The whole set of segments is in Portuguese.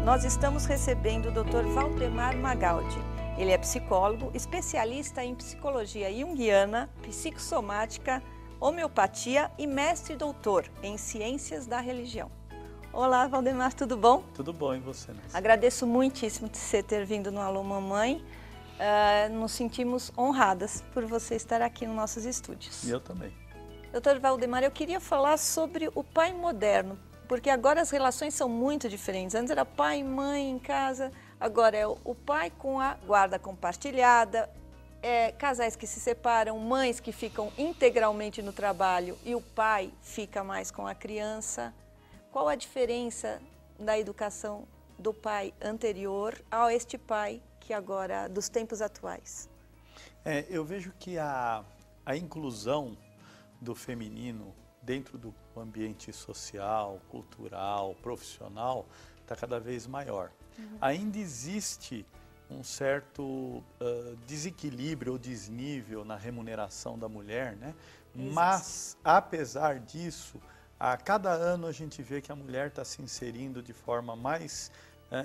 nós estamos recebendo o Dr. Valdemar Magaldi. Ele é psicólogo, especialista em psicologia junguiana, psicossomática, homeopatia e mestre e doutor em ciências da religião. Olá, Valdemar, tudo bom? Tudo bom, e você, Nancy? Agradeço muitíssimo de você ter vindo no Alô Mamãe. Nos sentimos honradas por você estar aqui nos nossos estúdios. E eu também. Doutor Valdemar, eu queria falar sobre o pai moderno, porque agora as relações são muito diferentes. Antes era pai e mãe em casa, agora é o pai com a guarda compartilhada, casais que se separam, mães que ficam integralmente no trabalho e o pai fica mais com a criança. Qual a diferença da educação do pai anterior a este pai que agora, dos tempos atuais? Eu vejo que a inclusão do feminino dentro do ambiente social, cultural, profissional, está cada vez maior. Ainda existe um certo desequilíbrio ou desnível na remuneração da mulher, né? Mas, apesar disso, a cada ano a gente vê que a mulher está se inserindo de forma mais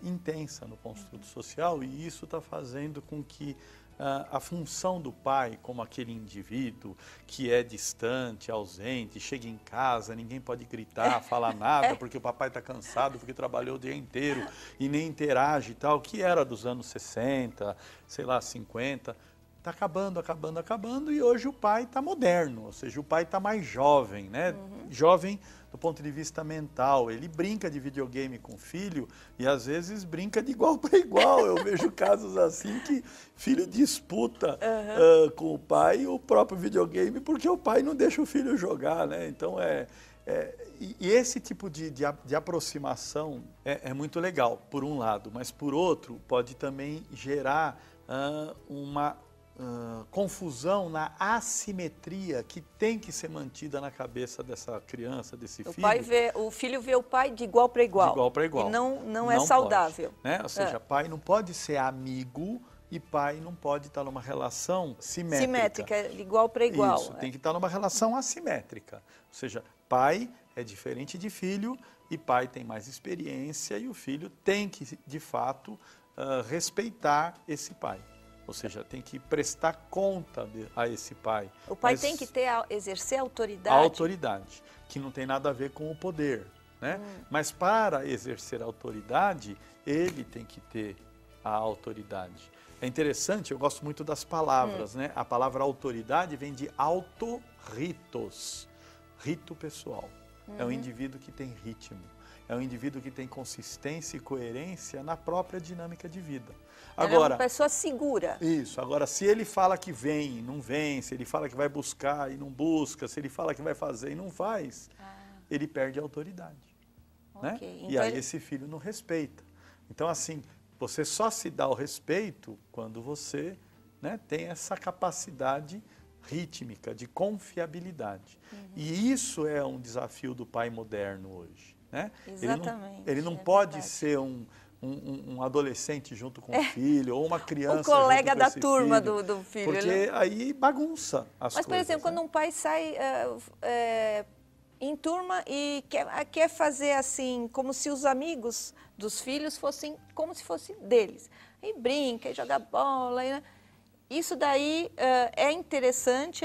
intensa no construto social, e isso está fazendo com que a função do pai, como aquele indivíduo que é distante, ausente, chega em casa, ninguém pode gritar, falar nada, porque o papai está cansado, porque trabalhou o dia inteiro e nem interage e tal, que era dos anos 60, sei lá, 50, está acabando, e hoje o pai está moderno, ou seja, o pai está mais jovem, né? Jovem do ponto de vista mental, ele brinca de videogame com o filho e às vezes brinca de igual para igual. Eu vejo casos assim que filho disputa com o pai o próprio videogame porque o pai não deixa o filho jogar, né? Então e esse tipo de aproximação é muito legal, por um lado, mas por outro pode também gerar uma confusão na assimetria que tem que ser mantida na cabeça dessa criança, desse filho. O filho vê o pai de igual para igual. De igual para igual. E não é saudável. Pode, né? Ou seja, pai não pode ser amigo e pai não pode estar numa relação simétrica. Simétrica, de igual para igual. Isso, tem que estar numa relação assimétrica. Ou seja, pai é diferente de filho e pai tem mais experiência e o filho tem que, de fato, respeitar esse pai. Ou seja, tem que prestar conta a esse pai. O pai tem que exercer autoridade? A autoridade, que não tem nada a ver com o poder, né? Mas para exercer a autoridade, ele tem que ter a autoridade. É interessante, eu gosto muito das palavras, né? A palavra autoridade vem de autorritos, rito pessoal. É um indivíduo que tem ritmo. É um indivíduo que tem consistência e coerência na própria dinâmica de vida. Agora, é uma pessoa segura. Isso. Agora, se ele fala que vem e não vem, se ele fala que vai buscar e não busca, se ele fala que vai fazer e não faz, ele perde a autoridade. Né? Então e aí esse filho não respeita. Então, assim, você só se dá o respeito quando você, né, tem essa capacidade rítmica, de confiabilidade. E isso é um desafio do pai moderno hoje. Né? Exatamente. Ele não pode ser um adolescente junto com o filho, ou uma criança o colega junto com da esse turma filho, do filho. porque aí bagunça as coisas. Mas, por exemplo, quando um pai sai em turma e quer fazer assim, como se os amigos dos filhos fossem como se fosse deles. Aí brinca, e joga bola. Isso daí é interessante,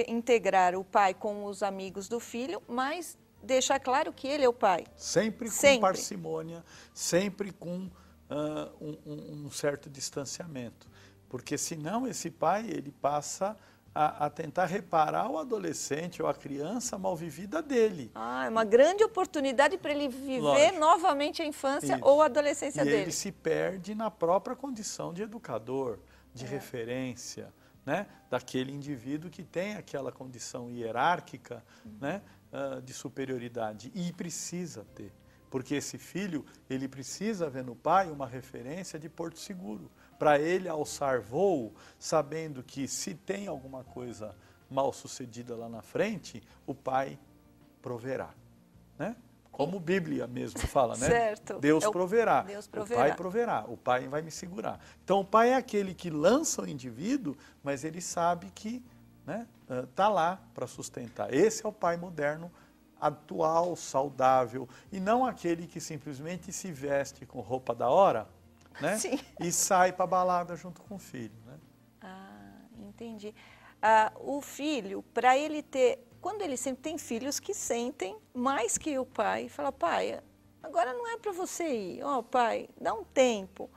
integrar o pai com os amigos do filho, mas deixar claro que ele é o pai. Sempre com parcimônia, sempre com um certo distanciamento. Porque senão esse pai ele passa a tentar reparar o adolescente ou a criança mal vivida dele. É uma grande oportunidade para ele viver novamente a infância ou a adolescência dele. E ele se perde na própria condição de educador, de referência, né? Daquele indivíduo que tem aquela condição hierárquica, né? De superioridade, e precisa ter, porque esse filho, ele precisa ver no pai uma referência de porto seguro, para ele alçar voo, sabendo que se tem alguma coisa mal sucedida lá na frente, o pai proverá, né? Como a Bíblia mesmo fala, né? Certo. Deus proverá, Deus proverá, o pai proverá, o pai vai me segurar. Então o pai é aquele que lança o indivíduo, mas ele sabe que, né, tá lá para sustentar. Esse é o pai moderno atual, saudável, e não aquele que simplesmente se veste com roupa da hora, né? Sim. E sai para a balada junto com o filho, né? Ah, entendi. O filho, para ele ter... Quando ele sempre tem filhos que sentem mais que o pai, fala, pai, agora não é para você ir, ó, pai, dá um tempo.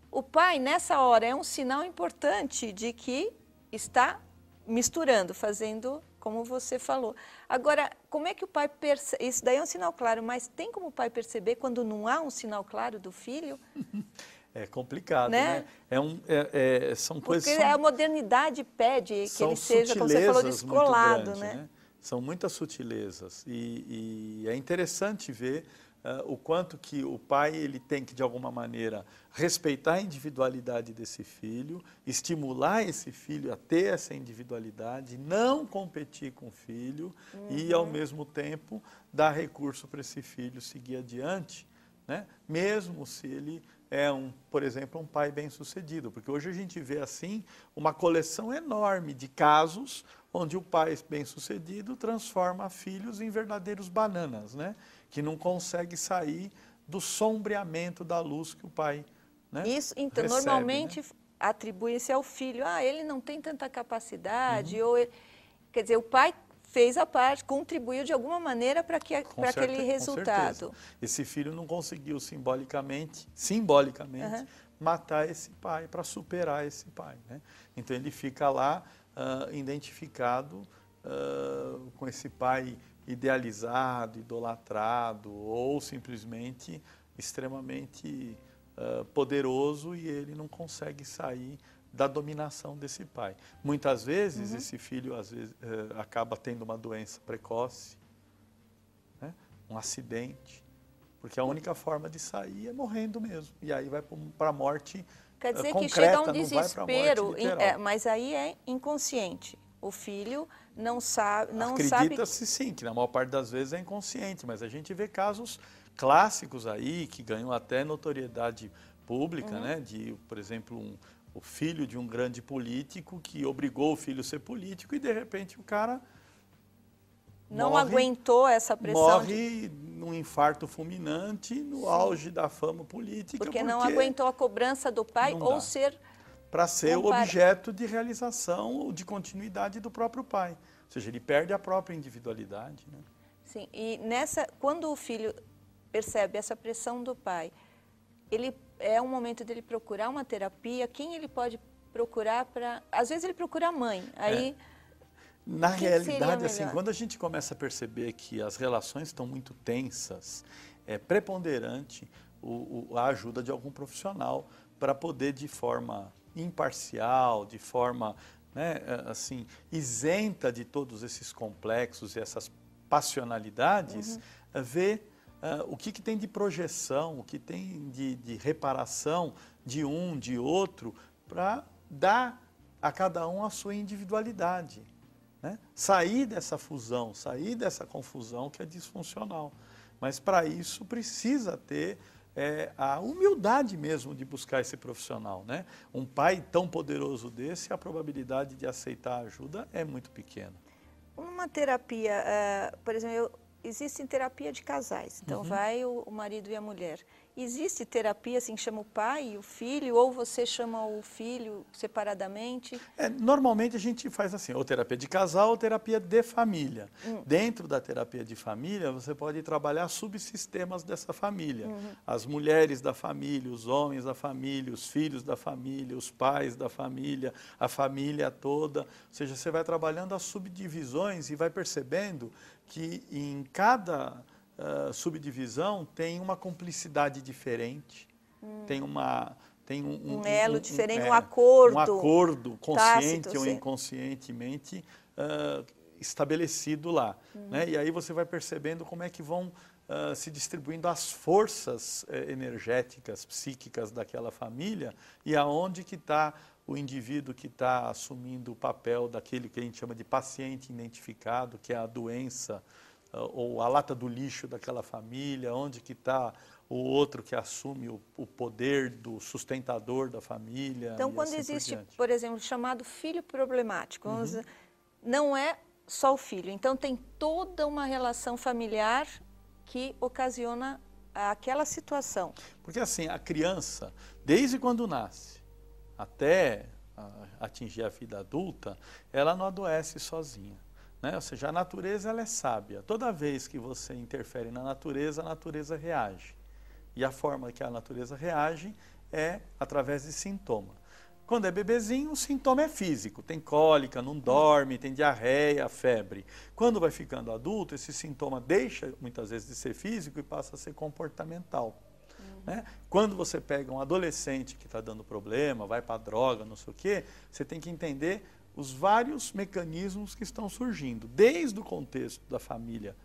O pai, nessa hora, é um sinal importante de que está misturando, fazendo como você falou. Agora, como é que o pai percebe? Isso daí é um sinal claro, mas tem como o pai perceber quando não há um sinal claro do filho? É complicado, né? São coisas... Porque a modernidade pede que ele seja, como você falou, descolado, né? São muitas sutilezas e é interessante ver o quanto que o pai ele tem que, de alguma maneira, respeitar a individualidade desse filho, estimular esse filho a ter essa individualidade, não competir com o filho e, ao mesmo tempo, dar recurso para esse filho seguir adiante, né? Mesmo se ele é, por exemplo, um pai bem-sucedido, porque hoje a gente vê, assim, uma coleção enorme de casos onde o pai bem-sucedido transforma filhos em verdadeiros bananas, né? Que não consegue sair do sombreamento da luz que o pai, né, isso, então, recebe, normalmente, né? atribui-se ao filho, ele não tem tanta capacidade, ou ele, quer dizer, o pai fez a parte, contribuiu de alguma maneira para aquele resultado. Esse filho não conseguiu simbolicamente matar esse pai, para superar esse pai, né? Então ele fica lá identificado com esse pai idealizado, idolatrado, ou simplesmente extremamente poderoso, e ele não consegue sair da dominação desse pai. Muitas vezes esse filho acaba tendo uma doença precoce, né? Um acidente, porque a única forma de sair é morrendo mesmo, e aí vai para a morte concreta. Quer dizer que chega a um desespero, literal. mas aí é inconsciente. O filho não sabe... Acredita-se sim, que na maior parte das vezes é inconsciente, mas a gente vê casos clássicos aí, que ganham até notoriedade pública, né? De, por exemplo, o filho de um grande político que obrigou o filho a ser político e, de repente, o cara não aguentou essa pressão. Morre num infarto fulminante, no auge da fama política. Porque não aguentou a cobrança do pai ou ser... Para ser o objeto de realização ou de continuidade do próprio pai. Ou seja, ele perde a própria individualidade, né? Sim, e quando o filho percebe essa pressão do pai, é um momento dele procurar uma terapia. Quem ele pode procurar para... Às vezes ele procura a mãe, aí... Na realidade, assim, quando a gente começa a perceber que as relações estão muito tensas, é preponderante a ajuda de algum profissional para poder, de forma imparcial, de forma, né, assim, isenta de todos esses complexos e essas passionalidades, ver o que tem de projeção, o que tem de reparação de um, de outro, para dar a cada um a sua individualidade, né? Sair dessa fusão, sair dessa confusão que é disfuncional. Mas para isso precisa ter a humildade mesmo de buscar esse profissional, né? Um pai tão poderoso desse, a probabilidade de aceitar ajuda é muito pequena. Uma terapia, por exemplo, existe terapia de casais, então vai o marido e a mulher. Existe terapia assim, que chama o pai e o filho, ou você chama o filho separadamente? Normalmente a gente faz assim, ou terapia de casal ou terapia de família. Dentro da terapia de família, você pode trabalhar subsistemas dessa família. As mulheres da família, os homens da família, os filhos da família, os pais da família, a família toda. Ou seja, você vai trabalhando as subdivisões e vai percebendo que em cada subdivisão tem uma cumplicidade diferente, tem um elo diferente, um acordo consciente tácito, ou inconscientemente estabelecido lá, né? E aí você vai percebendo como é que vão se distribuindo as forças energéticas, psíquicas daquela família, e aonde que está o indivíduo que está assumindo o papel daquele que a gente chama de paciente identificado, que é a doença ou a lata do lixo daquela família, onde que está o outro que assume o poder do sustentador da família. Então, quando assim existe, por exemplo, chamado filho problemático, não é só o filho. Então tem toda uma relação familiar que ocasiona aquela situação. Porque assim, a criança, desde quando nasce até atingir a vida adulta, ela não adoece sozinha, né? Ou seja, a natureza ela é sábia. Toda vez que você interfere na natureza, a natureza reage. E a forma que a natureza reage é através de sintoma. Quando é bebezinho, o sintoma é físico, tem cólica, não dorme, tem diarreia, febre. Quando vai ficando adulto, esse sintoma deixa muitas vezes de ser físico e passa a ser comportamental. Né? Quando você pega um adolescente que está dando problema, vai para a droga, não sei o quê, você tem que entender os vários mecanismos que estão surgindo, desde o contexto da família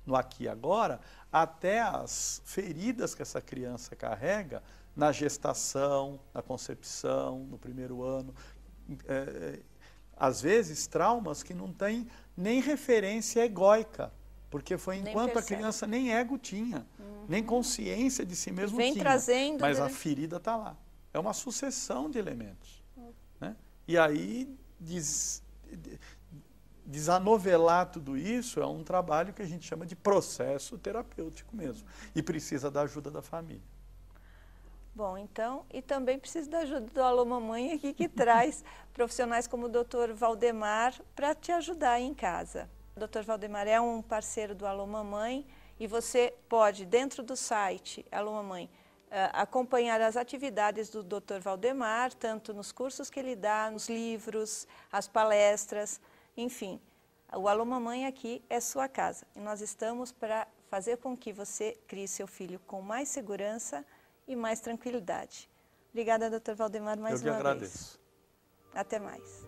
no aqui e agora, até as feridas que essa criança carrega na gestação, na concepção, no primeiro ano. Às vezes, traumas que não têm nem referência egóica, porque foi enquanto a criança nem ego tinha, nem consciência de si mesmo tinha, trazendo, mas a ferida está lá. É uma sucessão de elementos. Né? E aí, desanovelar tudo isso é um trabalho que a gente chama de processo terapêutico mesmo, e precisa da ajuda da família. Bom, então, e também precisa da ajuda do Alô Mamãe aqui, que traz profissionais como o Dr. Valdemar para te ajudar aí em casa. O Dr. Valdemar é um parceiro do Alô Mamãe e você pode, dentro do site Alô Mamãe, acompanhar as atividades do Dr. Valdemar, tanto nos cursos que ele dá, nos livros, as palestras, enfim. O Alô Mamãe aqui é sua casa e nós estamos para fazer com que você crie seu filho com mais segurança e mais tranquilidade. Obrigada, Dr. Valdemar, mais uma vez. Eu que agradeço. Até mais.